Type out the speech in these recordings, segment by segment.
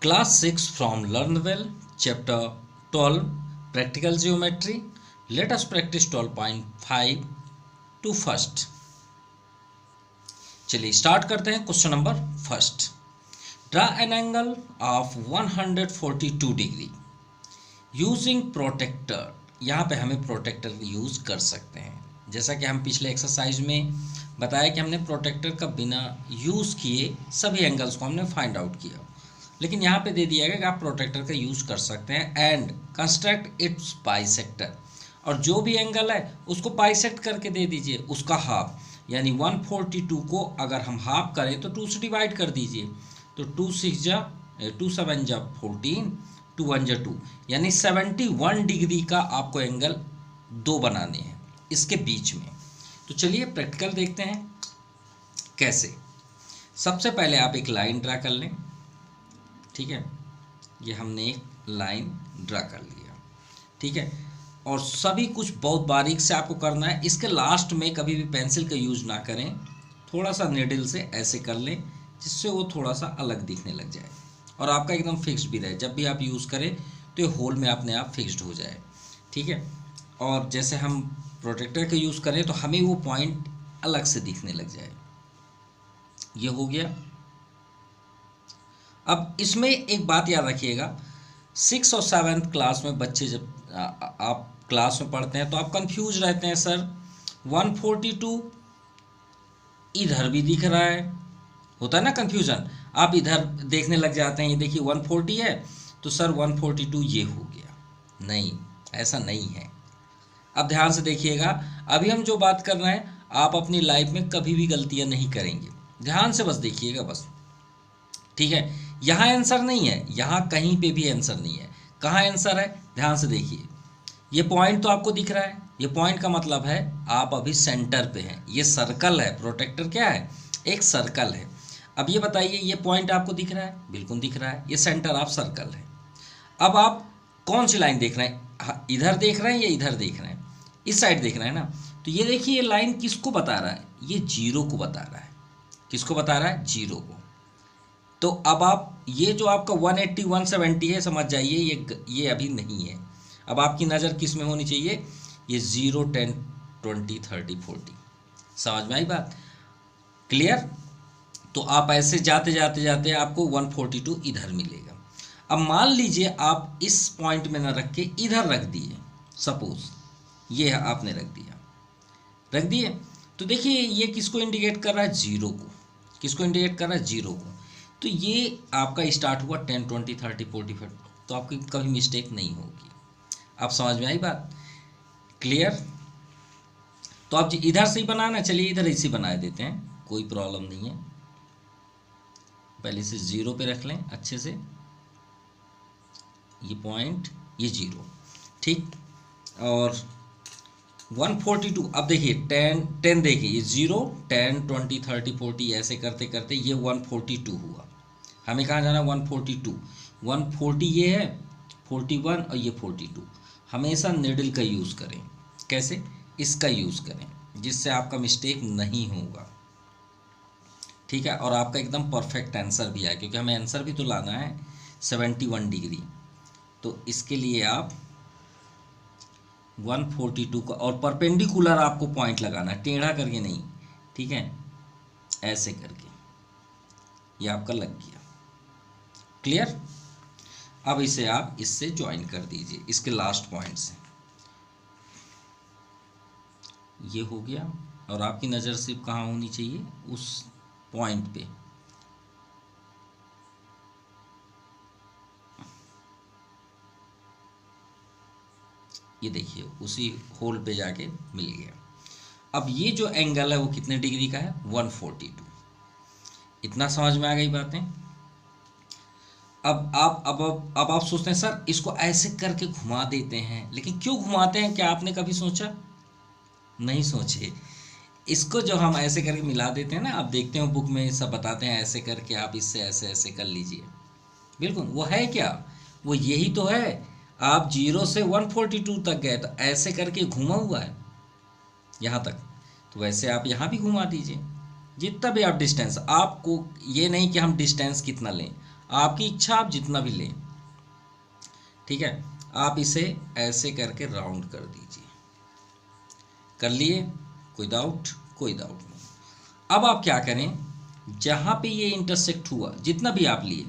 Class 6 from LearnWell, Chapter 12, Practical Geometry. Let us practice 12.5 to first. चलिए start करते हैं. Question number first. Draw an angle of 142 degree using protractor. यहाँ पे हमें protector use कर सकते हैं. जैसा कि हम पिछले एक्सरसाइज में बताया कि हमने प्रोटेक्टर का बिना यूज़ किए सभी एंगल्स को हमने फाइंड आउट किया, लेकिन यहाँ पे दे दिया गया कि आप प्रोटेक्टर का यूज़ कर सकते हैं एंड कंस्ट्रक्ट इट्स बाइसेक्टर. और जो भी एंगल है उसको बाइसेक्ट करके दे दीजिए उसका हाफ, यानी 142 को अगर हम हाफ करें तो 2 से डिवाइड कर दीजिए. तो 2 6 जा 2 7 जा 14, 2 1 जा 2, यानी 71 डिग्री का आपको एंगल दो बनाने हैं इसके बीच में. तो चलिए प्रैक्टिकल देखते हैं कैसे. सबसे पहले आप एक लाइन ड्रा कर लें. ठीक है, ये हमने एक लाइन ड्रा कर लिया. ठीक है, और सभी कुछ बहुत बारीक से आपको करना है. इसके लास्ट में कभी भी पेंसिल का यूज़ ना करें, थोड़ा सा नीडल से ऐसे कर लें जिससे वो थोड़ा सा अलग दिखने लग जाए और आपका एकदम फिक्स्ड भी रहे. जब भी आप यूज़ करें तो ये होल में अपने आप फिक्स्ड हो जाए. ठीक है, और जैसे हम प्रोटेक्टर का यूज़ करें तो हमें वो पॉइंट अलग से दिखने लग जाए. ये हो गया. अब इसमें एक बात याद रखिएगा, 6 और 7th क्लास में बच्चे जब आप क्लास में पढ़ते हैं तो आप कंफ्यूज रहते हैं. सर 142 इधर भी दिख रहा है, होता है ना कंफ्यूजन. आप इधर देखने लग जाते हैं, ये देखिए 140 है तो सर 142 ये हो गया. नहीं, ऐसा नहीं है. अब ध्यान से देखिएगा, अभी हम जो बात कर रहे हैं आप अपनी लाइफ में कभी भी गलतियां नहीं करेंगे. ध्यान से बस देखिएगा बस. ठीक है, यहाँ आंसर नहीं है, यहाँ कहीं पे भी आंसर नहीं है. कहाँ आंसर है ध्यान से देखिए. ये पॉइंट तो आपको दिख रहा है, ये पॉइंट का मतलब है आप अभी सेंटर पे हैं. ये सर्कल है, प्रोटेक्टर क्या है, एक सर्कल है. अब ये बताइए, ये पॉइंट आपको दिख रहा है, बिल्कुल दिख रहा है, ये सेंटर ऑफ सर्कल है. अब आप कौन सी लाइन देख रहे हैं, इधर देख रहे हैं या इधर देख रहे हैं, इस साइड देख रहे हैं ना. तो ये देखिए, ये लाइन किसको बता रहा है, ये जीरो को बता रहा है. किसको बता रहा है, जीरो को. तो अब आप ये जो आपका 180 170 है, समझ जाइए ये अभी नहीं है. अब आपकी नज़र किस में होनी चाहिए, ये 0 10 20 30 40. समझ में आई बात, क्लियर. तो आप ऐसे जाते जाते जाते आपको 142 इधर मिलेगा. अब मान लीजिए आप इस पॉइंट में ना रख के इधर रख दिए, सपोज ये आपने रख दिए. तो देखिए ये किसको इंडिकेट कर रहा है, जीरो को. किसको इंडिकेट कर रहा है, जीरो को. तो ये आपका स्टार्ट हुआ 10 20 30 45, तो आपकी कभी मिस्टेक नहीं होगी. आप समझ में आई बात, क्लियर. तो आप इधर से ही बनाना, चलिए इधर इसी बना देते हैं, कोई प्रॉब्लम नहीं है. पहले से जीरो पे रख लें अच्छे से, ये पॉइंट ये जीरो. ठीक, और 142. अब देखिए 10 देखिए, ये 0 10 20 30 40 ऐसे करते करते ये 142 हुआ. हमें कहाँ जाना, 142. 140 ये है, 41 और ये 42. हमेशा निडल का यूज़ करें. कैसे, इसका यूज़ करें जिससे आपका मिस्टेक नहीं होगा. ठीक है, और आपका एकदम परफेक्ट आंसर भी आए, क्योंकि हमें आंसर भी तो लाना है 71 डिग्री. तो इसके लिए आप 142 का और परपेंडिकुलर आपको पॉइंट लगाना है, टेढ़ा करके नहीं. ठीक है, ऐसे करके ये आपका लग गया, क्लियर. अब इसे आप इससे ज्वाइन कर दीजिए, इसके लास्ट पॉइंट से. ये हो गया, और आपकी नज़र सिर्फ कहाँ होनी चाहिए, उस पॉइंट पे. ये देखिए उसी होल पे जाके मिल गया. अब ये जो एंगल है वो कितने डिग्री का है, 142. इतना समझ में आ गई बातें. अब आप सोचते हैं सर इसको ऐसे करके घुमा देते हैं, लेकिन क्यों घुमाते हैं, क्या आपने कभी सोचा, नहीं सोचे. इसको जो हम ऐसे करके मिला देते हैं ना, आप देखते हो बुक में सब बताते हैं ऐसे करके आप इससे ऐसे ऐसे कर लीजिए. बिल्कुल वो है क्या, वो यही तो है. आप 0 से 142 तक गए तो ऐसे करके घुमा हुआ है यहाँ तक, तो वैसे आप यहाँ भी घुमा दीजिए. जितना भी आप डिस्टेंस, आपको ये नहीं कि हम डिस्टेंस कितना लें, आपकी इच्छा, आप जितना भी लें, ठीक है। आप इसे ऐसे करके राउंड कर दीजिए। कर लिए? कोई डाउट? कोई डाउट नहीं। अब आप क्या करें, जहाँ पे ये इंटरसेक्ट हुआ, जितना भी आप लिए,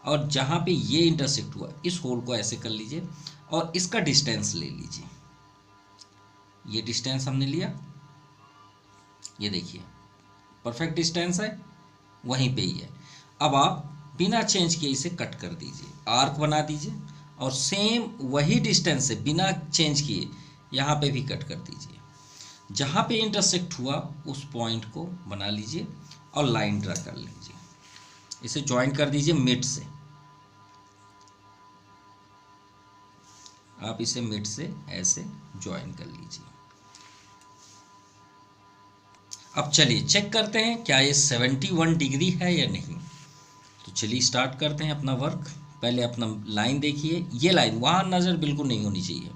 और जहाँ पे ये इंटरसेक्ट हुआ, इस होल को ऐसे कर लीजिए और इसका डिस्टेंस ले लीजिए। ये डिस्टेंस हमने लिया, ये देखिए परफेक्ट डिस्टेंस है, वहीं पे ही है। अब आप बिना चेंज किए इसे कट कर दीजिए, आर्क बना दीजिए, और सेम वही डिस्टेंस से बिना चेंज किए यहाँ पे भी कट कर दीजिए। जहाँ पे इंटरसेक्ट हुआ उस पॉइंट को बना लीजिए और लाइन ड्रा कर लीजिए। इसे ज्वाइन कर दीजिए मिड से। आप इसे मिड से ऐसे ज्वाइन कर लीजिए। अब चलिए चेक करते हैं क्या ये 71 डिग्री है या नहीं। तो चलिए स्टार्ट करते हैं अपना वर्क। पहले अपना लाइन देखिए, ये लाइन वहाँ नज़र बिल्कुल नहीं होनी चाहिए।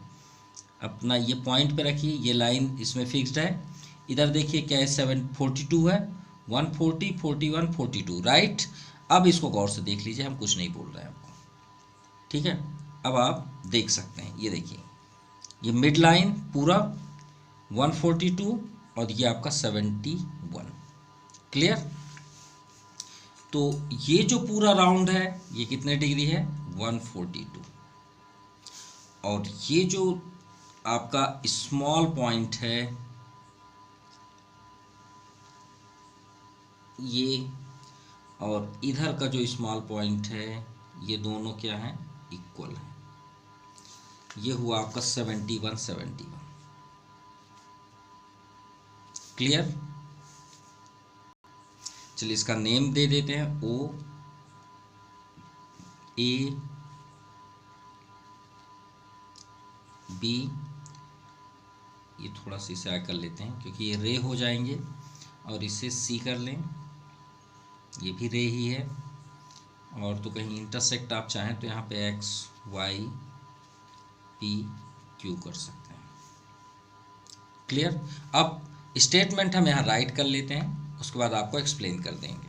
अपना ये पॉइंट पे रखिए, ये लाइन इसमें फिक्स्ड है। इधर देखिए क्या है, 742 है, 140, 41, 42, राइट। अब इसको गौर से देख लीजिए, हम कुछ नहीं बोल रहे हैं आपको, ठीक है। अब आप देख सकते हैं, ये देखिए ये मिड लाइन पूरा 142 और ये आपका 71, क्लियर। तो ये जो पूरा राउंड है ये कितने डिग्री है, 142। और ये जो आपका स्मॉल पॉइंट है ये, और इधर का जो स्मॉल पॉइंट है, ये दोनों क्या हैं, इक्वल है। ये हुआ आपका 71, क्लियर। चलिए इसका नेम दे देते हैं, ओ ए बी। ये थोड़ा सा इसे आगे कर लेते हैं क्योंकि ये रे हो जाएंगे, और इसे सी कर लें, ये भी रे ही है। और तो कहीं इंटरसेक्ट आप चाहें तो यहाँ पे एक्स वाई पी क्यू कर सकते हैं, क्लियर। अब स्टेटमेंट हम यहाँ राइट कर लेते हैं, उसके बाद आपको एक्सप्लेन कर देंगे।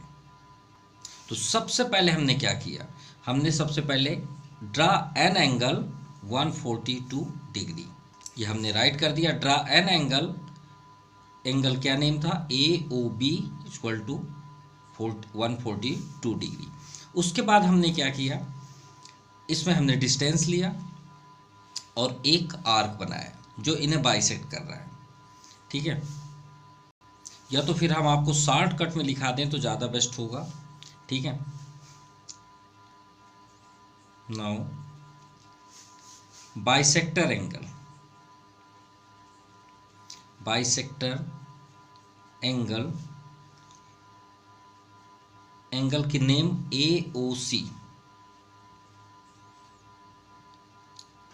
तो सबसे पहले हमने क्या किया, हमने सबसे पहले ड्रा एन एंगल 142 डिग्री, ये हमने राइट कर दिया। ड्रा एन एंगल, एंगल क्या नेम था, A O B equal to 142 degree. उसके बाद हमने क्या किया, इसमें हमने डिस्टेंस लिया और एक आर्क बनाया जो इन्हें बाइसेक्ट कर रहा है, ठीक है। या तो फिर हम आपको शॉर्टकट में लिखा दें तो ज़्यादा बेस्ट होगा, ठीक है। Now bisector angle, bisector angle, angle की name A O C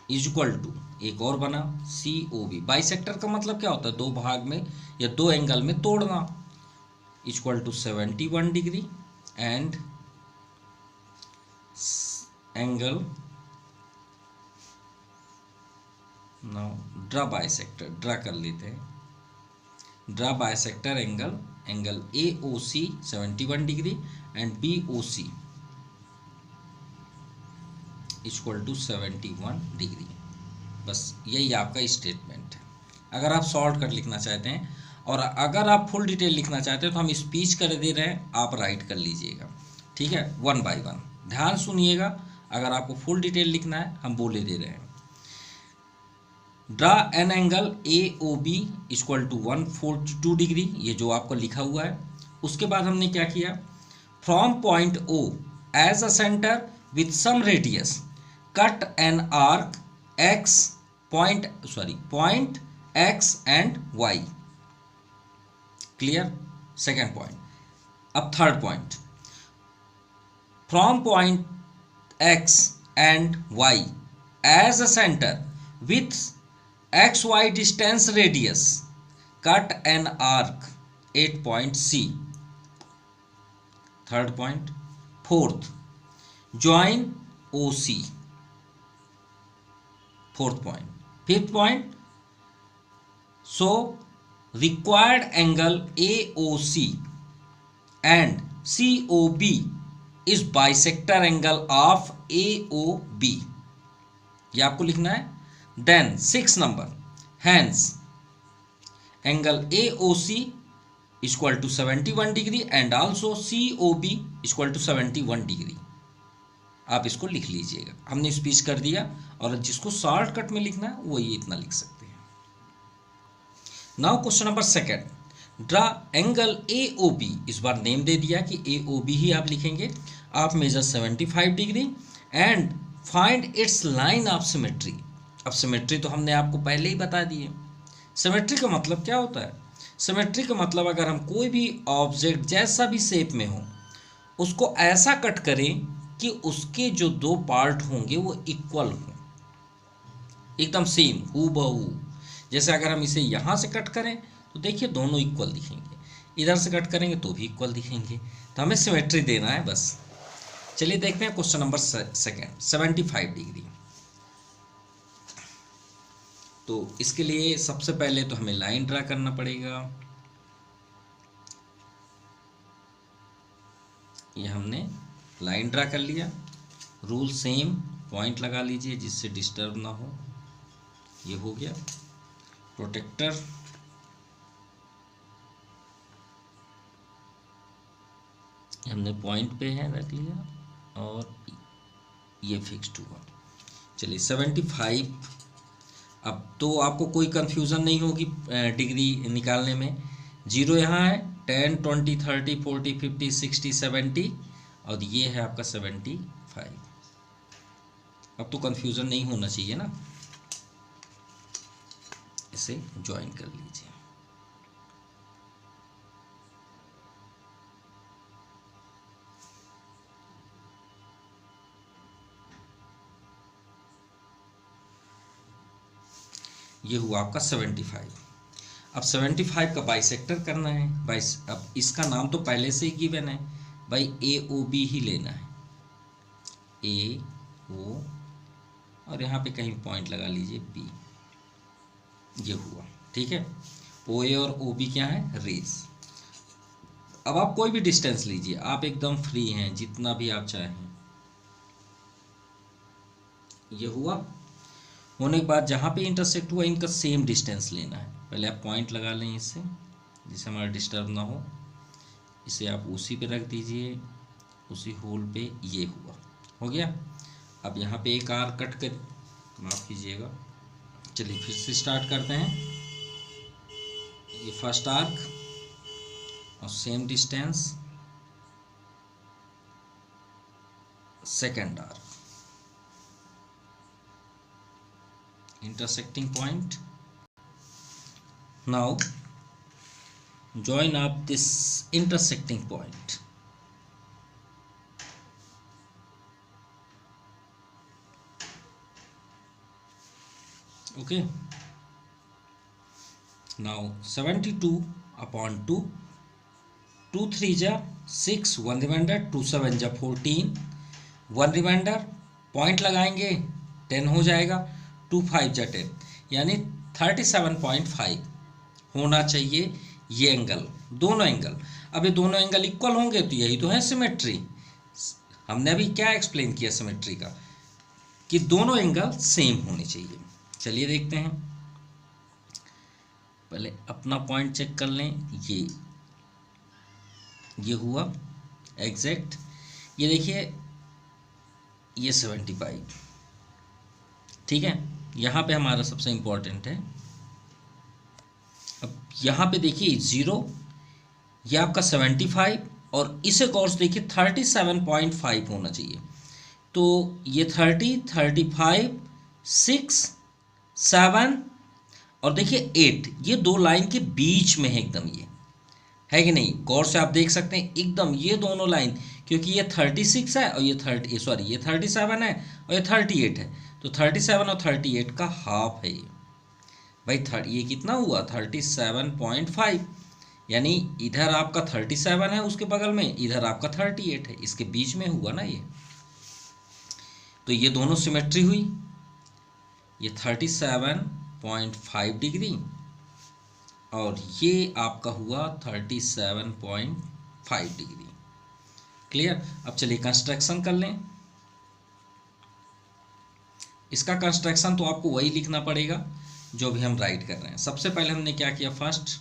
is equal to, एक और बना सी ओ बी। बाइसेक्टर का मतलब क्या होता है, दो भाग में या दो एंगल में तोड़ना। Equal to 71 degree and angle, now draw bisector, draw कर लेते हैं। Draw bisector angle, angle A O C 71 degree and B O C equal to 71 degree. बस यही आपका स्टेटमेंट है। अगर आप शॉर्टकट लिखना चाहते हैं और अगर आप फुल डिटेल लिखना चाहते हैं तो हम स्पीच कर दे रहे हैं, आप राइट कर लीजिएगा, ठीक है, 1 बाय 1। ध्यान सुनिएगा, अगर आपको फुल डिटेल लिखना है हम बोले दे रहे हैं। Draw an angle A O B equal to 142 degree, ये जो आपको लिखा हुआ है। उसके बाद हमने क्या किया, from point O as a centre with some radius cut an arc X point X and Y, clear. Second point. अब third point, from point X and Y as a centre with X Y distance radius cut an arc 8 point C, third point. Fourth, join O C, fourth point. Fifth point, so required angle A O C and C O B is bisector angle of AOB, ये आपको लिखना है। Then 6 number, hence angle AOC equal to 71 degree and also COB equal to 71 degree. आप इसको लिख लीजिएगा, हमने speech कर दिया, और जिसको शॉर्टकट में लिखना है वो ये इतना लिख सकते हैं। Now question number second, draw angle AOB, इस बार नेम दे दिया कि AOB ही आप लिखेंगे। आप measure 75 degree and find its line of symmetry. अब सिमेट्री तो हमने आपको पहले ही बता दी है। सिमेट्री का मतलब क्या होता है? सिमेट्री का मतलब अगर हम कोई भी ऑब्जेक्ट जैसा भी शेप में हो उसको ऐसा कट करें कि उसके जो दो पार्ट होंगे वो इक्वल हों, एकदम सेम हूबहू। जैसे अगर हम इसे यहाँ से कट करें तो देखिए दोनों इक्वल दिखेंगे, इधर से कट करेंगे तो भी इक्वल दिखेंगे। तो हमें सिमेट्री देना है बस। चलिए देखते हैं क्वेश्चन नंबर सेकंड, 75 डिग्री। तो इसके लिए सबसे पहले तो हमें लाइन ड्रा करना पड़ेगा। ये हमने लाइन ड्रा कर लिया। रूल सेम, पॉइंट लगा लीजिए जिससे डिस्टर्ब ना हो। ये हो गया प्रोटेक्टर। हमने पॉइंट पे है रख लिया और ये फिक्स्ड हुआ। चलिए 75। अब तो आपको कोई कंफ्यूजन नहीं होगी डिग्री निकालने में। 0 यहाँ है, 10, 20, 30, 40, 50, 60, 70 और ये है आपका 75। अब तो कंफ्यूजन नहीं होना चाहिए ना। इसे ज्वाइन कर लीजिए। ये हुआ आपका 75। अब 75 का बाइसेक्टर करना है। अब इसका नाम तो पहले से ही गिवन है भाई, AOB ही लेना है। AO और यहाँ पे कहीं पॉइंट लगा लीजिए B। ये हुआ, ठीक है। OA और OB क्या है? रेस। अब आप कोई भी डिस्टेंस लीजिए, आप एकदम फ्री हैं, जितना भी आप चाहें। ये हुआ। होने के बाद जहाँ पे इंटरसेक्ट हुआ इनका सेम डिस्टेंस लेना है। पहले आप पॉइंट लगा लें इससे, जिससे हमारा डिस्टर्ब ना हो। इसे आप उसी पे रख दीजिए, उसी होल पे। ये हुआ, हो गया। अब यहाँ पे एक आर्क कट कर, माफ़ कीजिएगा। चलिए फिर से स्टार्ट करते हैं। ये फर्स्ट आर्क और same distance, second arc, intersecting point. Now join up this intersecting point. Okay, now 72 upon 2, 2 3 जा 6, 1 रिमाइंडर, 2 7 जा 14, 1 रिमाइंडर, पॉइंट लगाएंगे 10 हो जाएगा, 2 5 जा 10, यानी 37.5 होना चाहिए ये एंगल, दोनों एंगल। अब ये दोनों एंगल इक्वल होंगे तो यही तो है सिमेट्री। हमने अभी क्या एक्सप्लेन किया सिमेट्री का, कि दोनों एंगल सेम होने चाहिए। चलिए देखते हैं। पहले अपना पॉइंट चेक कर लें। ये हुआ एग्जैक्ट। ये देखिए ये 75, ठीक है। यहाँ पे हमारा सबसे इम्पोर्टेंट है। अब यहाँ पे देखिए 0, ये आपका 75 और इसे कोर्स देखिए 37.5 होना चाहिए। तो ये 30, 35, 6, 7 और देखिए 8, ये दो लाइन के बीच में है एकदम। ये है कि नहीं? गौर से आप देख सकते हैं एकदम ये दोनों लाइन, क्योंकि ये 36 है और ये 37 है और ये 38 है। तो 37 और 38 का हाफ है ये भाई। ये कितना हुआ? 37.5, यानी इधर आपका 37 है, उसके बगल में इधर आपका 38 है, इसके बीच में हुआ ना ये। तो ये दोनों सिमेट्री हुई। ये 37.5 डिग्री और ये आपका हुआ 37.5 डिग्री। क्लियर। अब चलिए कंस्ट्रक्शन कर लें। इसका कंस्ट्रक्शन तो आपको वही लिखना पड़ेगा जो भी हम राइट कर रहे हैं। सबसे पहले हमने क्या किया, first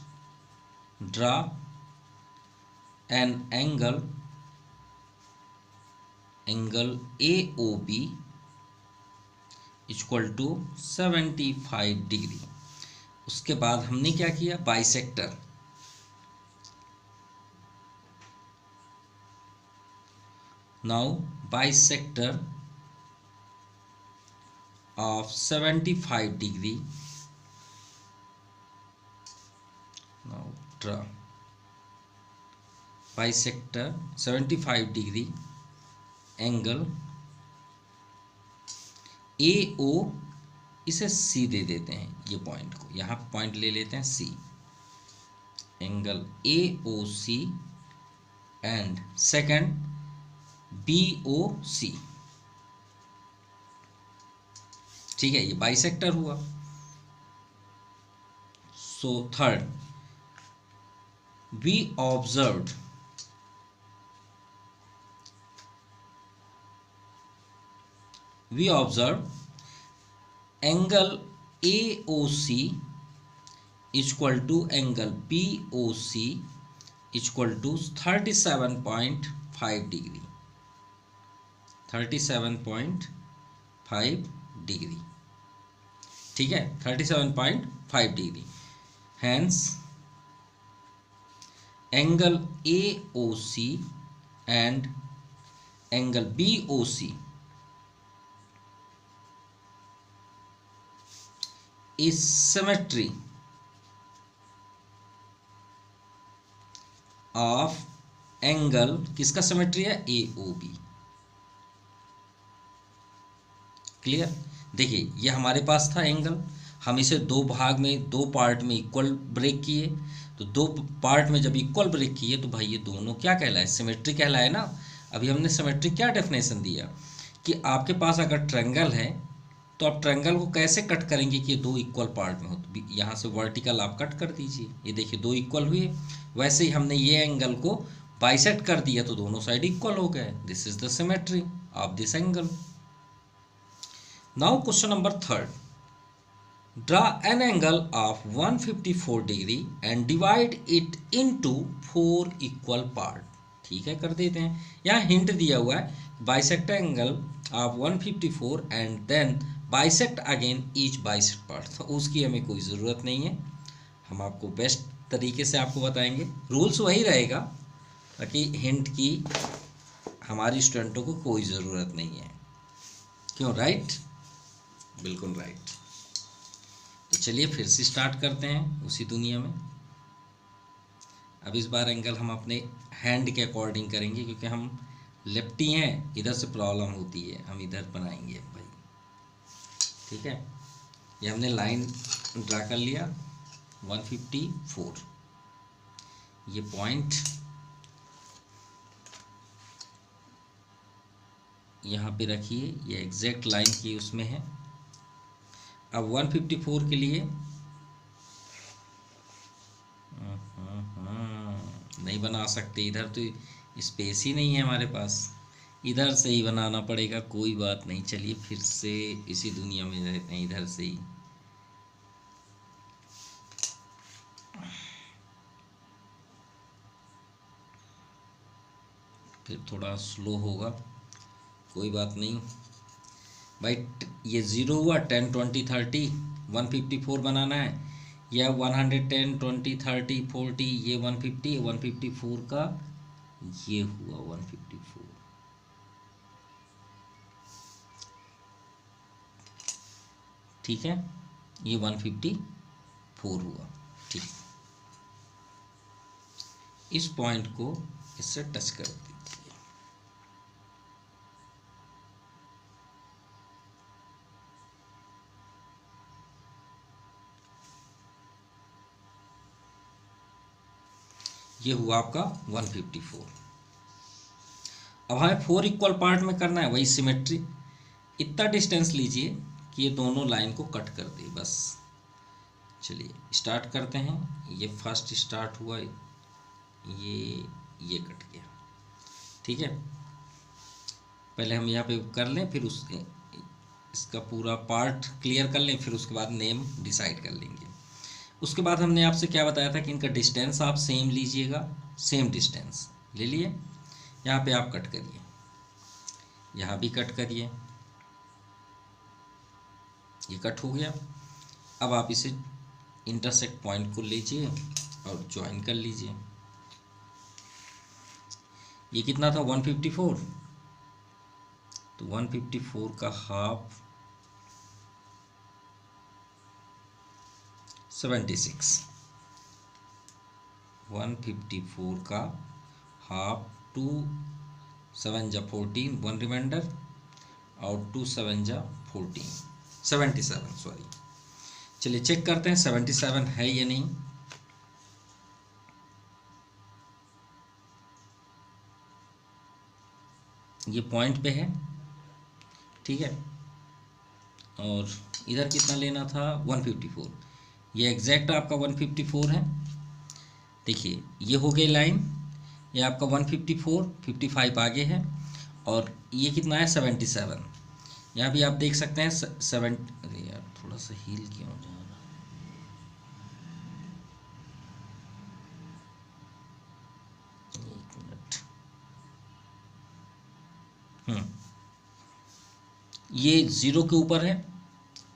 draw an angle AOB equal to 75 degree. उसके बाद हमने क्या किया, bisector, now bisector of 75 degree, now draw bisector 75 degree angle AO, इसे C दे देते हैं, ये पॉइंट को यहाँ पॉइंट ले लेते हैं C, angle AOC and second BOC। ठीक है, ये बाइसेक्टर हुआ। So third, we observed angle AOC equal to angle BOC equal to 37.5 degree, 37.5 degree. ठीक है, 37.5 degree. Hence angle AOC and angle BOC is symmetry of angle, किसका symmetry है, AOB। Clear. देखिए ये हमारे पास था एंगल, हम इसे दो भाग में, दो पार्ट में इक्वल ब्रेक किए, तो दो पार्ट में जब इक्वल ब्रेक किए तो भाई ये दोनों क्या कहलाए, सिमेट्री कहलाए ना। अभी हमने सिमेट्री क्या डेफिनेशन दिया कि आपके पास अगर ट्रायंगल है तो आप ट्रायंगल को कैसे कट करेंगे कि ये दो इक्वल पार्ट में हो, तो यहाँ से वर्टिकल आप कट कर दीजिए, ये देखिए दो इक्वल हुए। वैसे ही हमने ये एंगल को बाइसेक्ट कर दिया तो दोनों साइड इक्वल हो गए। This is the symmetry of this angle. Now question number third, draw an angle of 154 degree and divide it into 4 equal part. ठीक है, कर देते हैं। यहाँ हिंट दिया हुआ है, bisect angle of 154 and then bisect again each bisect part. तो उसकी हमें कोई ज़रूरत नहीं है, हम आपको बेस्ट तरीके से आपको बताएंगे। रूल्स वही रहेगा, ताकि हिंट की हमारी स्टूडेंटों को कोई ज़रूरत नहीं है। क्यों, राइट? बिल्कुल राइट। तो चलिए फिर से स्टार्ट करते हैं उसी दुनिया में। अब इस बार एंगल हम अपने हैंड के अकॉर्डिंग करेंगे, क्योंकि हम लेफ्टी हैं, इधर से प्रॉब्लम होती है, हम इधर बनाएंगे भाई। ठीक है, ये हमने लाइन ड्रा कर लिया 154, ये पॉइंट यहाँ पे रखिए, ये एग्जैक्ट लाइन की उसमें है। अब 154 के लिए नहीं बना सकते, इधर तो स्पेस ही नहीं है हमारे पास, इधर से ही बनाना पड़ेगा। कोई बात नहीं, चलिए फिर से इसी दुनिया में रहते हैं, इधर से ही। फिर थोड़ा स्लो होगा, कोई बात नहीं भाई। ये 0 हुआ, 10 20 30 154 बनाना है, या 110 20 30 40, ये 150 154 का ये हुआ 154। ठीक है, ये 154 हुआ। ठीक, इस पॉइंट को इससे टच कर दीजिए। ये हुआ आपका 154। अब हमें 4 इक्वल पार्ट में करना है, वही सिमेट्री। इतना डिस्टेंस लीजिए कि ये दोनों लाइन को कट कर दे, बस। चलिए स्टार्ट करते हैं। ये फर्स्ट स्टार्ट हुआ, ये कट गया। ठीक है, पहले हम यहाँ पे कर लें, फिर इसका पूरा पार्ट क्लियर कर लें, फिर उसके बाद नेम डिसाइड कर लेंगे। उसके बाद हमने आपसे क्या बताया था कि इनका डिस्टेंस आप सेम लीजिएगा, सेम डिस्टेंस ले लिए। यहाँ पे आप कट करिए, यहाँ भी कट करिए, ये कट हो गया। अब आप इसे इंटरसेक्ट पॉइंट को लीजिए और ज्वाइन कर लीजिए। ये कितना था 154, तो 154 का हाफ 76, 154 का हाफ 2 7 जा 14, 1 रिमाइंडर, और 2 7 जा 14, 77 सॉरी। चलिए चेक करते हैं 77 है या नहीं। ये पॉइंट पे है, ठीक है, और इधर कितना लेना था 154, ये एग्जैक्ट आपका 154 है। देखिए ये हो गई लाइन, ये आपका 154, 55 आगे है, और ये कितना है 77। यहाँ भी आप देख सकते हैं 7, अरे यार थोड़ा सा हील क्यों हो जा रहा, एक मिनट। ये 0 के ऊपर है,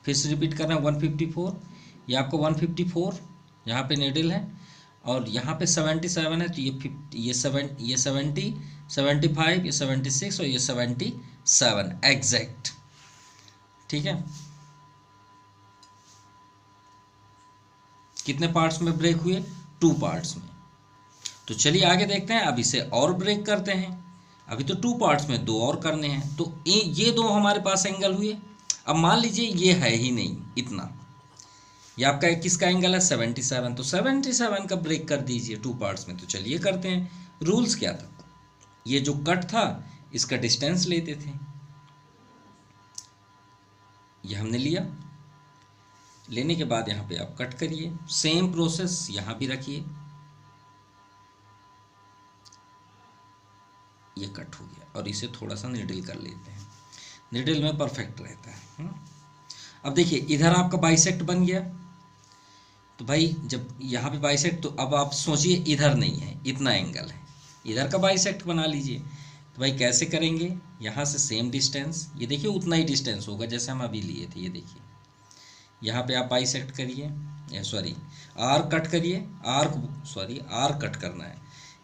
फिर से रिपीट कर रहे हैं 154, ये आपको 154 यहाँ पे नीडल है, और यहाँ पे 77 है, तो ये 70, ये 70, 75, ये 76 और ये 77 एग्जैक्ट, ठीक है। कितने पार्ट्स में ब्रेक हुए, 2 पार्ट्स में। तो चलिए आगे देखते हैं, अब इसे और ब्रेक करते हैं। अभी तो 2 पार्ट्स में 2 और करने हैं, तो ये 2 हमारे पास एंगल हुए। अब मान लीजिए ये है ही नहीं इतना, ये आपका किसका एंगल है 77, तो 77 का ब्रेक कर दीजिए 2 पार्ट्स में। तो चलिए करते हैं। रूल्स क्या था, ये जो कट था इसका डिस्टेंस लेते थे, ये हमने लिया, लेने के बाद यहाँ पे आप कट करिए, सेम प्रोसेस यहाँ भी रखिए, ये कट हो गया, और इसे थोड़ा सा निडल कर लेते हैं, निडल में परफेक्ट रहता है। अब देखिए इधर आपका बाइसेक्ट बन गया, तो भाई जब यहाँ पे बाइसेक्ट, तो अब आप सोचिए इधर नहीं है, इतना एंगल है, इधर का बाइसेक्ट बना लीजिए। तो भाई कैसे करेंगे, यहाँ से सेम डिस्टेंस, ये देखिए उतना ही डिस्टेंस होगा जैसे हम अभी लिए थे, ये देखिए यहाँ पे आप बाइसेक्ट करिए, सॉरी आर कट करिए, आर कट करना है,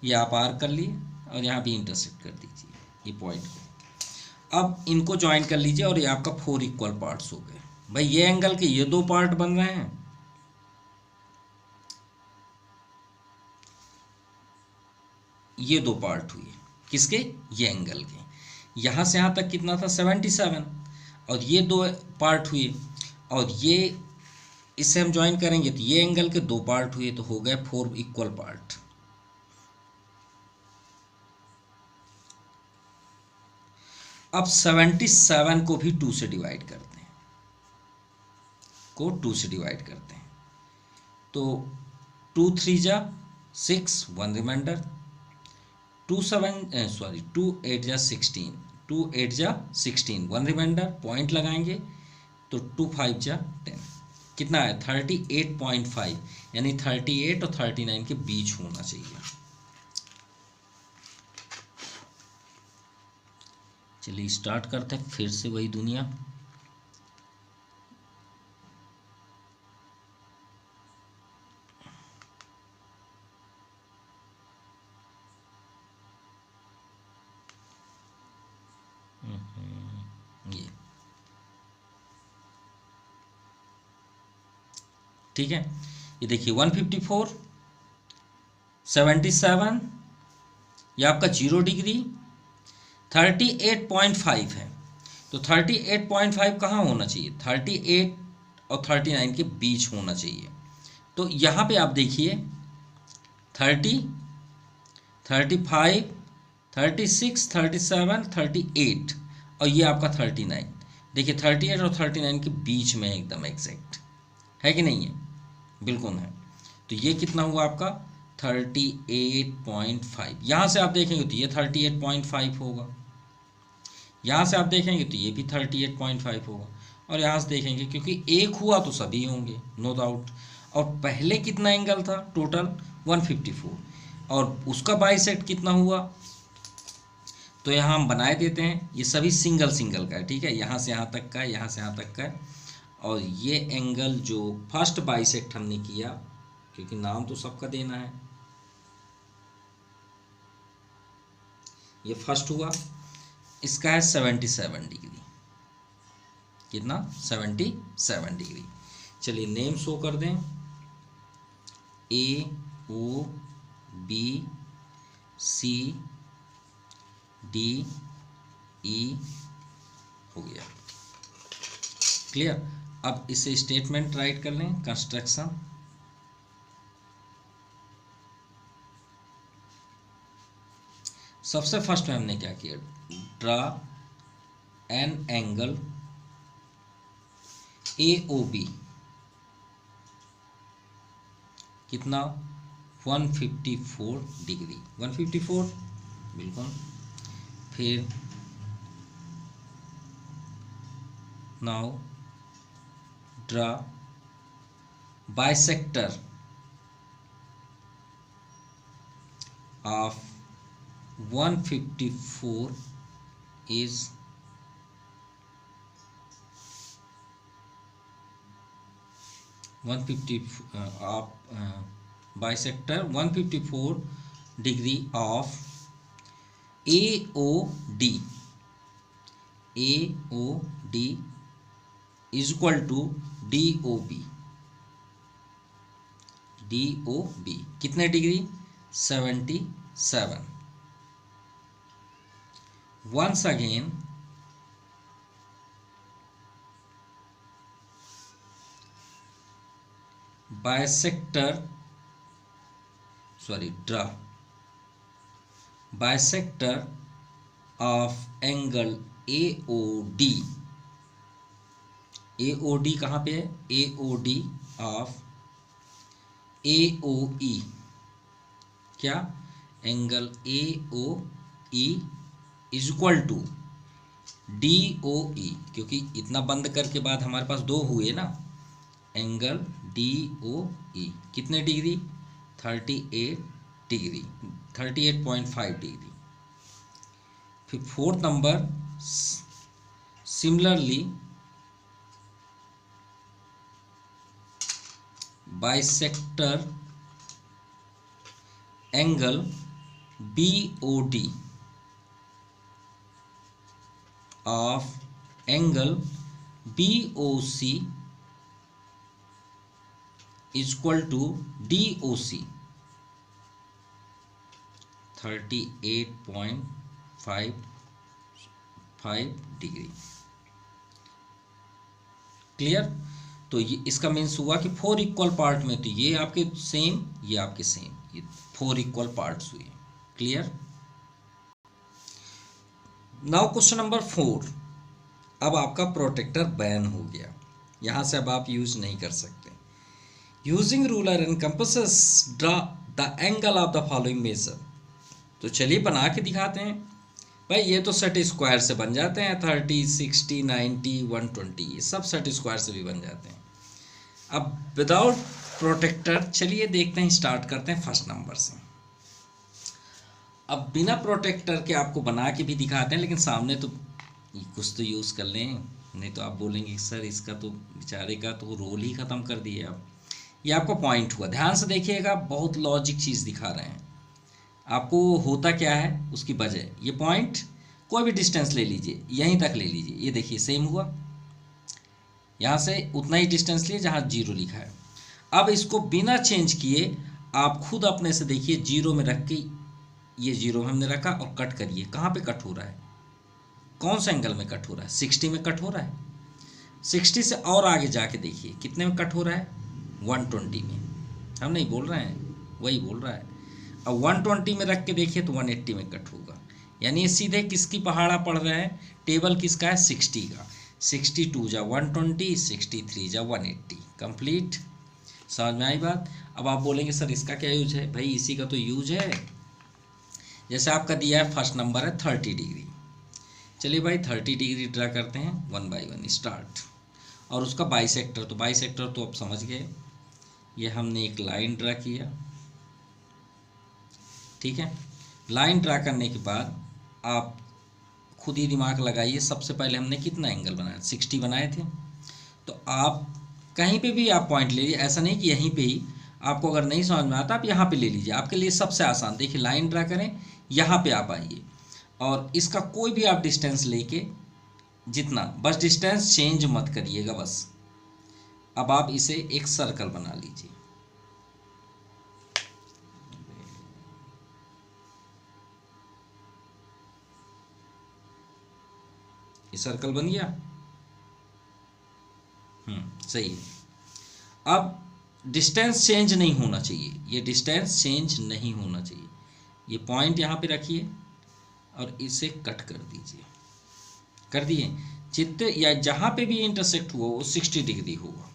ये आप आर कर लिए और यहाँ भी इंटरसेक्ट कर दीजिए ये पॉइंट को। अब इनको ज्वाइन कर लीजिए और ये आपका 4 इक्वल पार्ट्स हो गए। भाई ये एंगल के ये 2 पार्ट बन रहे हैं, ये 2 पार्ट हुए किसके, ये एंगल के। यहाँ से यहाँ तक कितना था 77, और ये 2 पार्ट हुए, और ये इससे हम ज्वाइन करेंगे तो ये एंगल के 2 पार्ट हुए, तो हो गए 4 इक्वल पार्ट। अब 77 को भी 2 से डिवाइड करते हैं, तो 2 3 जा 6, 1 रिमाइंडर, 2 8 जा 16, 2 8 जा 16, 1 रिमाइंडर, पॉइंट लगाएंगे तो 2 5 जा 10, कितना है 38.5, यानी 38 और 39 के बीच होना चाहिए। चलिए स्टार्ट करते हैं फिर से वही दुनिया। ये ठीक है, ये देखिए 154, 77, ये आपका 0 डिग्री, 38.5 है, तो 38.5 कहाँ होना चाहिए, 38 और 39 के बीच होना चाहिए। तो यहाँ पे आप देखिए 30, 35, 36, 37, 38, और ये आपका 39, देखिए 38 और 39 के बीच में एकदम एग्जैक्ट है कि नहीं है, बिल्कुल है। तो ये कितना हुआ आपका 38.5। यहाँ से आप देखेंगे तो ये 38.5 होगा, यहाँ से आप देखेंगे तो ये भी 38.5 होगा, और यहाँ से देखेंगे क्योंकि एक हुआ तो सभी होंगे, नो डाउट। और पहले कितना एंगल था टोटल 154, और उसका बाइसेक्ट कितना हुआ, तो यहाँ हम बनाए देते हैं। ये सभी सिंगल सिंगल का है, ठीक है, यहाँ से यहाँ तक का है, यहाँ से यहाँ तक का है। और ये एंगल जो फर्स्ट बाइसेक्ट हमने किया, क्योंकि नाम तो सबका देना है, ये फर्स्ट हुआ, इसका है 77 डिग्री। कितना? 77 डिग्री। चलिए नेम शो कर दें, ए O B C D E हो गया, क्लियर। अब इसे स्टेटमेंट राइट कर लें, कंस्ट्रक्शन। सबसे फर्स्ट में हमने क्या किया, ड्रा एन एंगल AOB, कितना? 154 डिग्री, 154 बिल्कुल। फिर now draw bisector of 154 is 150 of bisector 154 degree of AOD is equal to DOB कितने degree? 77। once again draw bisector of angle AOD कहाँ पे है? AOD of AOE, क्या? Angle AOE is equal to DOE, क्योंकि इतना बंद करके बाद हमारे पास दो हुए ना, एंगल DOE कितने डिग्री? 38 degree, 38.5 degree. फिर fourth number, similarly bisector angle BOD of angle BOC is equal to DOC 38.55 degree, clear. तो ये इसका मीन्स हुआ कि 4 इक्वल पार्ट में, तो ये आपके सेम, ये आपके सेम, ये 4 इक्वल पार्ट्स हुए, क्लियर। Now question number 4। अब आपका प्रोटेक्टर बैन हो गया, यहाँ से अब आप यूज नहीं कर सकते। Using ruler and compasses draw the angle of the following measure. तो चलिए बना के दिखाते हैं भाई। ये तो सेट स्क्वायर से बन जाते हैं, 30, 60, 90, 120, ये सब सेट स्क्वायर से भी बन जाते हैं। अब विदाउट प्रोटेक्टर चलिए देखते हैं, स्टार्ट करते हैं फर्स्ट नंबर से। अब बिना प्रोटेक्टर के आपको बना के भी दिखाते हैं, लेकिन सामने तो कुछ तो यूज़ कर लें, नहीं तो आप बोलेंगे सर इसका तो बेचारे का तो रोल ही ख़त्म कर दिए आप। ये आपका पॉइंट हुआ, ध्यान से देखिएगा, बहुत लॉजिक चीज़ दिखा रहे हैं आपको। होता क्या है उसकी वजह, ये पॉइंट कोई भी डिस्टेंस ले लीजिए, यहीं तक ले लीजिए, ये देखिए सेम हुआ, यहाँ से उतना ही डिस्टेंस लिए जहाँ 0 लिखा है। अब इसको बिना चेंज किए आप खुद अपने से देखिए, 0 में रख के, ये 0 हमने रखा और कट करिए, कहाँ पे कट हो रहा है, कौन सा एंगल में कट हो रहा है? 60 में कट हो रहा है। 60 से और आगे जाके देखिए कितने में कट हो रहा है? 120 में। हम नहीं बोल रहे हैं, वही बोल रहा है। अब 120 में रख के देखिए तो 180 में कट होगा, यानी ये सीधे किसकी पहाड़ा पड़ रहा है? टेबल किसका है? 60 का। 62 जा 120, 63 जा 180, कंप्लीट। समझ में आई बात? अब आप बोलेंगे सर इसका क्या यूज है? भाई इसी का तो यूज है। जैसे आपका दिया है फर्स्ट नंबर है 30 डिग्री, चलिए भाई 30 डिग्री ड्रा करते हैं, 1 बाई 1 स्टार्ट। और उसका बाइसेक्टर, तो बाइसेक्टर तो आप समझ गए, ये हमने एक लाइन ड्रा किया, ठीक है। लाइन ड्रा करने के बाद आप खुद ही दिमाग लगाइए, सबसे पहले हमने कितना एंगल बनाया? 60 बनाए थे। तो आप कहीं पे भी आप पॉइंट ले लीजिए, ऐसा नहीं कि यहीं पे ही, आपको अगर नहीं समझ में आता आप यहाँ पे ले लीजिए, आपके लिए सबसे आसान। देखिए लाइन ड्रा करें, यहाँ पे आप आइए और इसका कोई भी आप डिस्टेंस लेके, जितना, बस डिस्टेंस चेंज मत करिएगा बस। अब आप इसे एक सर्कल बना लीजिए, ये सर्कल बन गया। सही है। अब डिस्टेंस चेंज नहीं होना चाहिए, ये डिस्टेंस चेंज नहीं होना चाहिए। ये पॉइंट यहाँ पे रखिए और इसे कट कर दीजिए, कर दिए। जितने या जहाँ पे भी इंटरसेक्ट हुआ वो 60 डिग्री होगा।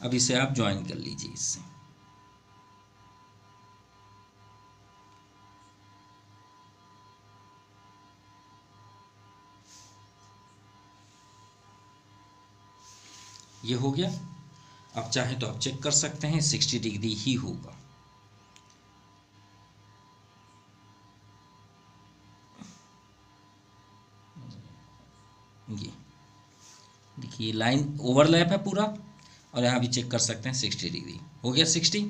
अब इसे आप ज्वाइन कर लीजिए इससे। ये हो गया। अब चाहे तो आप चेक कर सकते हैं 60 डिग्री ही होगा। ये देखिए लाइन ओवरलैप है पूरा, और यहाँ भी चेक कर सकते हैं 60 डिग्री हो गया। 60,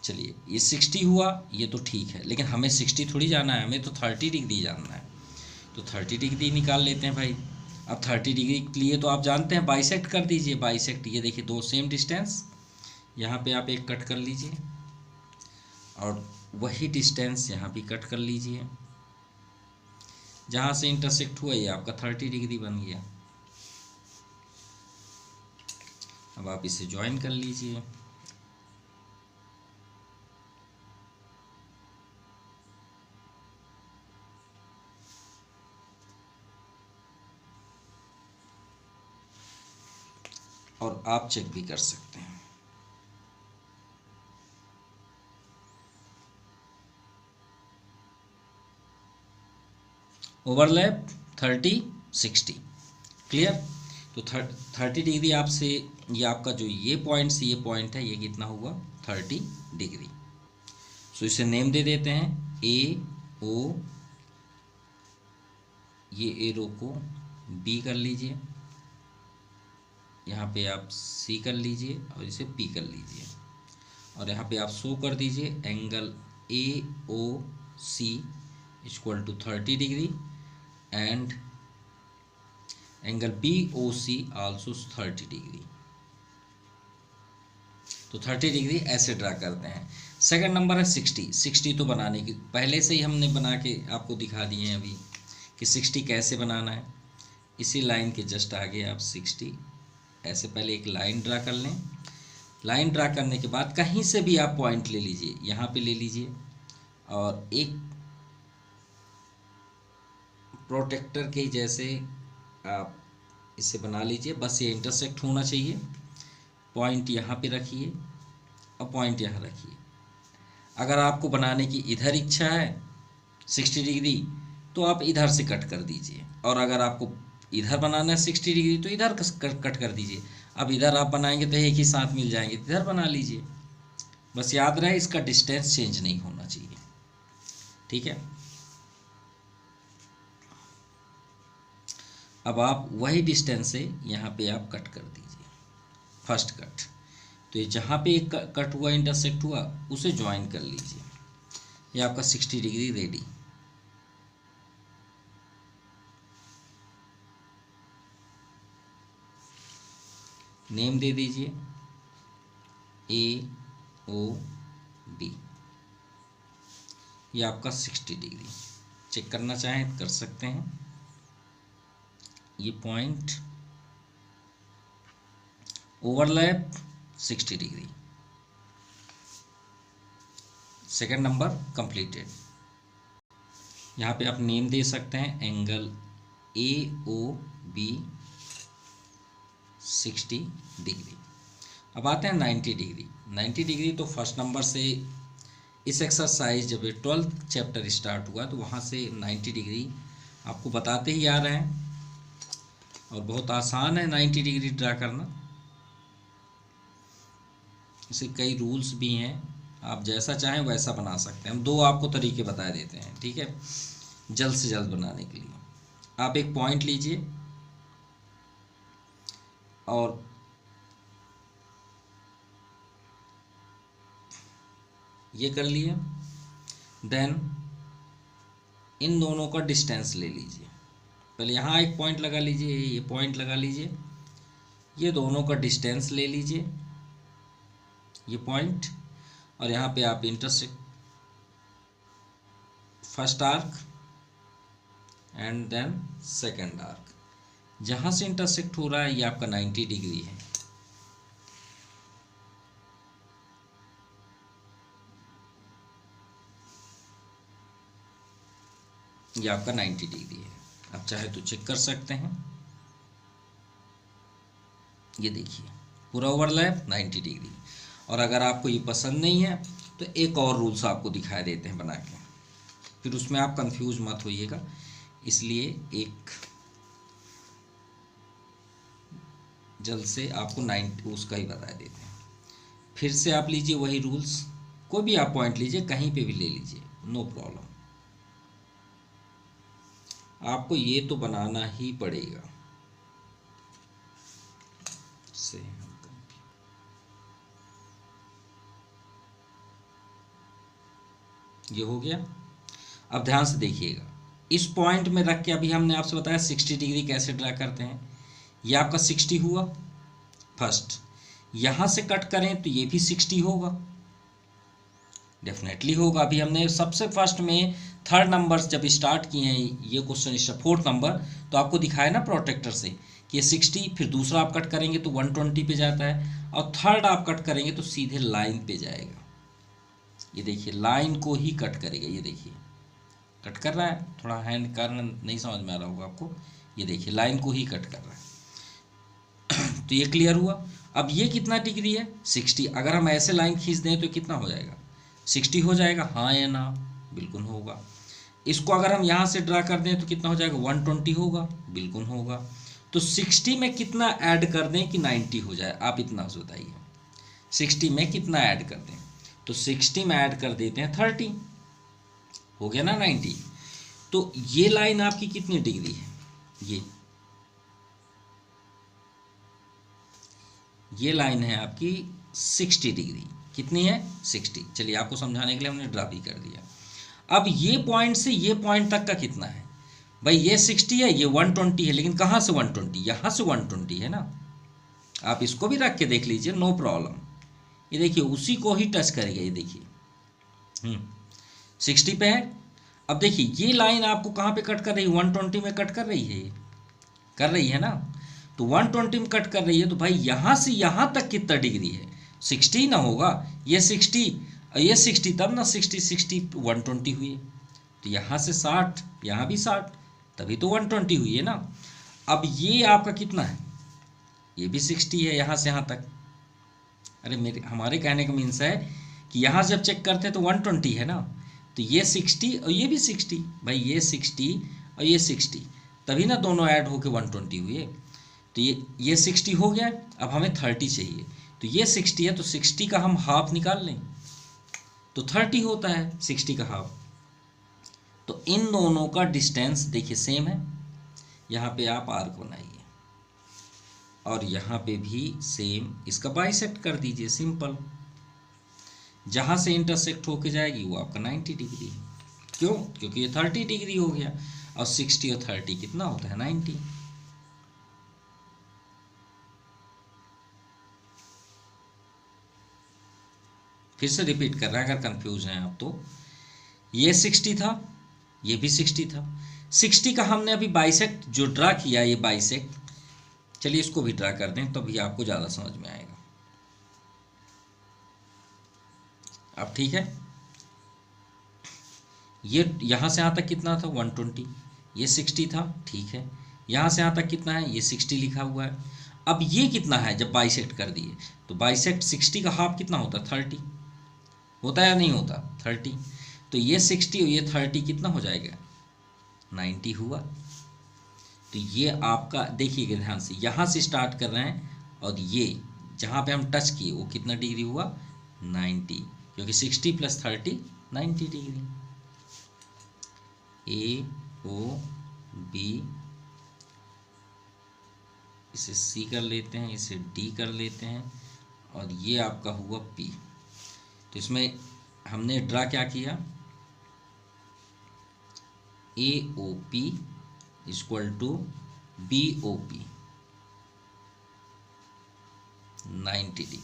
चलिए ये 60 हुआ, ये तो ठीक है, लेकिन हमें 60 थोड़ी जाना है, हमें तो 30 डिग्री जाना है। तो 30 डिग्री निकाल लेते हैं भाई। अब 30 डिग्री के लिए तो आप जानते हैं बाइसेक्ट कर दीजिए, बाइसेक्ट, ये देखिए दो सेम डिस्टेंस, यहाँ पे आप एक कट कर लीजिए और वही डिस्टेंस यहाँ भी कट कर लीजिए, जहाँ से इंटरसेक्ट हुआ ये आपका 30 डिग्री बन गया। अब आप इसे ज्वाइन कर लीजिए। और आप चेक भी कर सकते हैं। Overlap 30 60 clear. तो 30 डिग्री आपसे, ये आपका जो ये पॉइंट से ये पॉइंट है, ये कितना हुआ? 30 डिग्री। सो इसे नेम दे देते हैं ए ओ, ये एरो को बी कर लीजिए, यहाँ पे आप सी कर लीजिए और इसे पी कर लीजिए, और यहाँ पे आप शो कर दीजिए angle A O C equal to 30 degree and angle B O C also 30 degree. तो 30 डिग्री ऐसे ड्रा करते हैं। सेकंड नंबर है 60। 60 तो बनाने की पहले से ही हमने बना के आपको दिखा दिए हैं अभी कि 60 कैसे बनाना है। इसी लाइन के जस्ट आगे आप 60 ऐसे पहले एक लाइन ड्रा कर लें। लाइन ड्रा करने के बाद कहीं से भी आप पॉइंट ले लीजिए, यहाँ पे ले लीजिए और एक प्रोटेक्टर के जैसे आप इसे बना लीजिए, बस ये इंटरसेक्ट होना चाहिए। पॉइंट यहाँ पे रखिए और पॉइंट यहाँ रखिए। अगर आपको बनाने की इधर इच्छा है 60 डिग्री तो आप इधर से कट कर दीजिए, और अगर आपको इधर बनाना है 60 डिग्री तो इधर कट कर दीजिए। अब इधर आप बनाएंगे तो एक ही साथ मिल जाएंगे, इधर बना लीजिए। बस याद रहे इसका डिस्टेंस चेंज नहीं होना चाहिए, ठीक है। अब आप वही डिस्टेंस से यहाँ पे आप कट कर दीजिए, फर्स्ट कट। तो ये जहाँ पे एक कट हुआ, इंटरसेक्ट हुआ, उसे ज्वाइन कर लीजिए। ये आपका 60 डिग्री रेडी। नेम दे दीजिए ए ओ बी। ये आपका 60 डिग्री। चेक करना चाहें कर सकते हैं। ये point overlap 60 degree. Second number completed. यहाँ पे आप नेम दे सकते हैं angle A O B 60 degree. अब आते हैं 90 डिग्री। 90 डिग्री तो फर्स्ट नंबर से इस एक्सरसाइज जब 12th चैप्टर स्टार्ट हुआ तो वहाँ से 90 डिग्री आपको बताते ही आ रहे हैं, और बहुत आसान है 90 डिग्री ड्रा करना। इसे कई रूल्स भी हैं, आप जैसा चाहें वैसा बना सकते हैं। हम दो आपको तरीके बता देते हैं, ठीक है, जल्द से जल्द बनाने के लिए। आप एक पॉइंट लीजिए और ये कर लिए, देन इन दोनों का डिस्टेंस ले लीजिए। पहले यहाँ एक पॉइंट लगा लीजिए, ये पॉइंट लगा लीजिए, ये दोनों का डिस्टेंस ले लीजिए, ये पॉइंट, और यहाँ पे आप intersect first arc and then second arc, जहाँ से इंटरसेक्ट हो रहा है ये आपका 90 डिग्री है। ये आपका 90 डिग्री है। आप चाहे तो चेक कर सकते हैं, ये देखिए पूरा ओवरलैप 90 डिग्री। और अगर आपको ये पसंद नहीं है तो एक और रूल्स आपको दिखाई देते हैं बना के, फिर उसमें आप कंफ्यूज मत होइएगा, इसलिए एक जल्द से आपको 90 उसका ही बता देते हैं। फिर से आप लीजिए वही रूल्स, कोई भी आप पॉइंट लीजिए, कहीं पे भी ले लीजिए, नो प्रॉब्लम। आपको ये तो बनाना ही पड़ेगा। ये हो गया। अब ध्यान से देखिएगा, इस पॉइंट में रख के अभी हमने आपसे बताया 60 डिग्री कैसे ड्रा करते हैं। ये आपका 60 हुआ फर्स्ट, यहाँ से कट करें तो ये भी 60 होगा, डेफिनेटली होगा। अभी हमने सबसे फर्स्ट में थर्ड नंबर जब स्टार्ट किए हैं ये क्वेश्चन, फोर्थ नंबर, तो आपको दिखाया ना प्रोटेक्टर से कि ये 60, फिर दूसरा आप कट करेंगे तो 120 पे जाता है, और थर्ड आप कट करेंगे तो सीधे लाइन पे जाएगा। ये देखिए लाइन को ही कट करेगा, ये देखिए कट कर रहा है, थोड़ा हैंड कारण नहीं समझ में आ रहा होगा आपको, ये देखिए लाइन को ही कट कर रहा है। तो ये क्लियर हुआ। अब ये कितना डिग्री है 60, अगर हम ऐसे लाइन खींच दें तो कितना हो जाएगा 60 हो जाएगा, हाँ या ना, बिल्कुल होगा। इसको अगर हम यहाँ से ड्रा कर दें तो कितना हो जाएगा 120 होगा, बिल्कुल होगा। तो 60 में कितना ऐड कर दें कि 90 हो जाए, आप इतना बताइए 60 में कितना ऐड कर दें। तो 60 में ऐड कर देते हैं 30, हो गया ना 90। तो ये लाइन आपकी कितनी डिग्री है, ये लाइन है आपकी 60 डिग्री। कितनी है 60। चलिए आपको समझाने के लिए हमने ड्रा भी कर दिया। अब ये पॉइंट से ये पॉइंट तक का कितना है भाई, ये 60 है, ये 120 है, लेकिन कहाँ से 120, यहाँ से 120 है ना। आप इसको भी रख के देख लीजिए, नो प्रॉब्लम। ये देखिए उसी को ही टच करेगा, ये देखिए 60 पे है। अब देखिए ये लाइन आपको कहाँ पे कट कर रही है, 120 में कट कर रही है, ये कर रही है ना। तो 120 में कट कर रही है, तो भाई यहाँ से यहाँ तक कितना डिग्री है 60 ना होगा, ये 60 और ये 60, तब ना 60 120 हुई है। तो यहाँ से 60, यहाँ भी 60, तभी तो 120 हुई है ना। अब ये आपका कितना है, ये भी 60 है यहाँ से यहाँ तक। अरे हमारे कहने का मीन्स है कि यहाँ से जब चेक करते हैं तो 120 है ना, तो ये 60 और ये भी 60, भाई ये 60 और ये 60, तभी ना दोनों ऐड होके 120 हुई है। तो ये 60 हो गया। अब हमें 30 चाहिए, तो ये 60 है, तो 60 का हम हाफ निकाल लें तो 30 होता है 60 का हाफ। तो इन दोनों का डिस्टेंस देखिए सेम है, यहाँ पे आप आर्क बनाइए और यहाँ पे भी सेम, इसका बाइसेक्ट कर दीजिए, सिंपल। जहाँ से इंटरसेक्ट होके जाएगी वो आपका 90 डिग्री। क्यों, क्योंकि ये 30 डिग्री हो गया, और 60 और 30 कितना होता है 90। फिर से रिपीट कर रहा है, अगर कंफ्यूज हैं आप तो। ये 60 था, ये भी 60 था। 60 का हमने अभी बाइसेक्ट जो ड्रा किया, ये बाइसेक्ट, चलिए इसको भी ड्रा कर दें तो भी आपको ज़्यादा समझ में आएगा। अब ठीक है, ये यहाँ से यहाँ तक कितना था 120, ये 60 था, ठीक है। यहाँ से यहाँ तक कितना है, ये 60 लिखा हुआ है। अब ये कितना है जब बाइसेक्ट कर दिए, तो बाइसेक्ट 60 का हाफ कितना होता है, 30 होता है या नहीं होता, 30। तो ये 60 और ये 30 कितना हो जाएगा, 90 हुआ। तो ये आपका देखिएगा ध्यान से, यहाँ से स्टार्ट कर रहे हैं और ये जहाँ पे हम टच किए वो कितना डिग्री हुआ, 90, क्योंकि 60 + 30 90 डिग्री। ए ओ बी, इसे सी कर लेते हैं, इसे डी कर लेते हैं, और ये आपका हुआ पी। तो इसमें हमने ड्रा क्या किया, A O P equal to B O P 90 degree.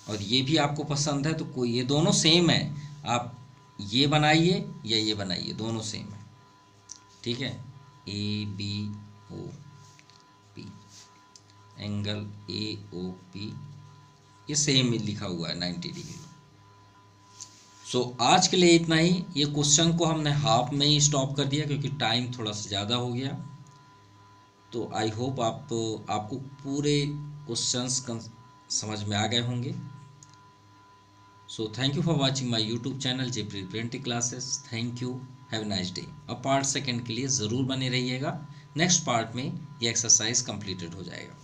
और ये भी आपको पसंद है तो कोई, ये दोनों सेम है, आप ये बनाइए या ये बनाइए, दोनों सेम है, ठीक है। A B O P, angle A O P, ये सेम लिखा हुआ है 90 डिग्री। सो आज के लिए इतना ही। ये क्वेश्चन को हमने हाफ में ही स्टॉप कर दिया क्योंकि टाइम थोड़ा सा ज़्यादा हो गया। तो आई होप आपको पूरे क्वेश्चंस समझ में आ गए होंगे। So thank you for watching my YouTube channel जेप्री printing classes. Thank you, have nice day. अब पार्ट सेकंड के लिए ज़रूर बने रहिएगा, नेक्स्ट पार्ट में ये एक्सरसाइज कंप्लीटेड हो जाएगा।